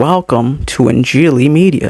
Welcome to Injili Media.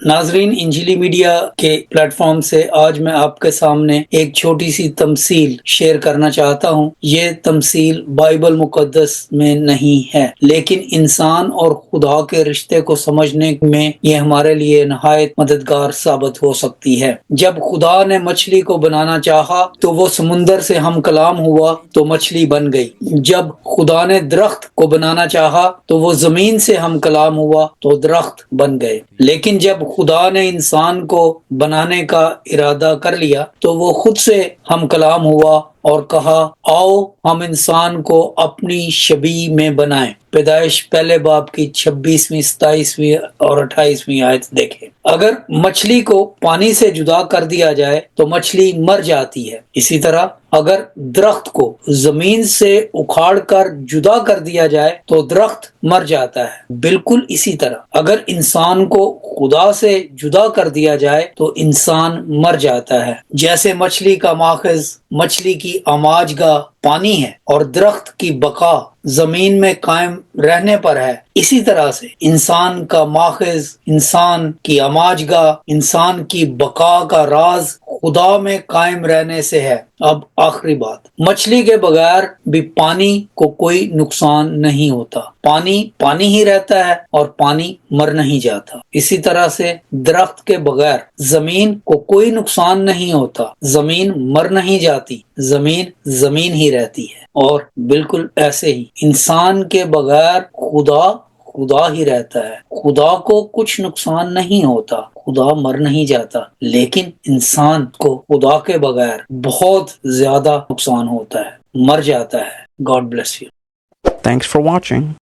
ناظرین، انجیلی media کے plate form سے آج میں آپ کے سامنے ایک چھوٹی سی تمثیل شیئر کرنا چاہتا ہوں۔ یہ تمثیل بائبل مقدس میں نہیں ہے، لیکن انسان اور خدا کے رشتے کو سمجھنے میں یہ ہمارے لیے نہایت مددگار ثابت ہو سکتی ہے۔ جب خدا نے مچھلی کو بنانا چاہا تو وہ سمندر سے ہم کلام ہوا تو مچھلی بن گئی۔ جب خدا نے درخت کو بنانا چاہا تو وہ زمین سے ہم کلام ہوا تو درخت بن گئے۔ لیکن جب خدا نے انسان کو بنانے کا ارادہ کر لیا تو وہ خود سے ہم کلام ہوا اور کہا، آؤ ہم انسان کو اپنی شبیہ میں بنائیں۔ پیدائش پہلے باب کی 26ویں 27ویں اور 28ویں آیت دیکھیں۔ اگر مچھلی کو پانی سے جدا کر دیا جائے تو مچھلی مر جاتی ہے، اسی طرح اگر درخت کو زمین سے اکھاڑ کر جدا کر دیا جائے تو درخت مر جاتا ہے۔ بالکل اسی طرح اگر انسان کو خدا سے جدا کر دیا جائے تو انسان مر جاتا ہے۔ جیسے مچھلی کا ماخذ، مچھلی کی آماج گاہ پانی ہے اور درخت کی بقا زمین میں قائم رہنے پر ہے، اسی طرح سے انسان کا ماخذ، انسان کی آماج گاہ، انسان کی بقا کا راز خدا میں قائم رہنے سے ہے۔ اب آخری بات، مچھلی کے بغیر بھی پانی کو کوئی نقصان نہیں ہوتا۔ پانی پانی ہی رہتا ہے اور پانی مر نہیں جاتا۔ اسی طرح سے درخت کے بغیر زمین کو کوئی نقصان نہیں ہوتا، زمین مر نہیں جاتی، زمین زمین ہی رہتی ہے۔ اور بالکل ایسے ہی انسان کے بغیر خدا ہی رہتا ہے، خدا کو کچھ نقصان نہیں ہوتا، خدا مر نہیں جاتا، لیکن انسان کو خدا کے بغیر بہت زیادہ نقصان ہوتا ہے، مر جاتا ہے۔ God bless you. Thanks for watching.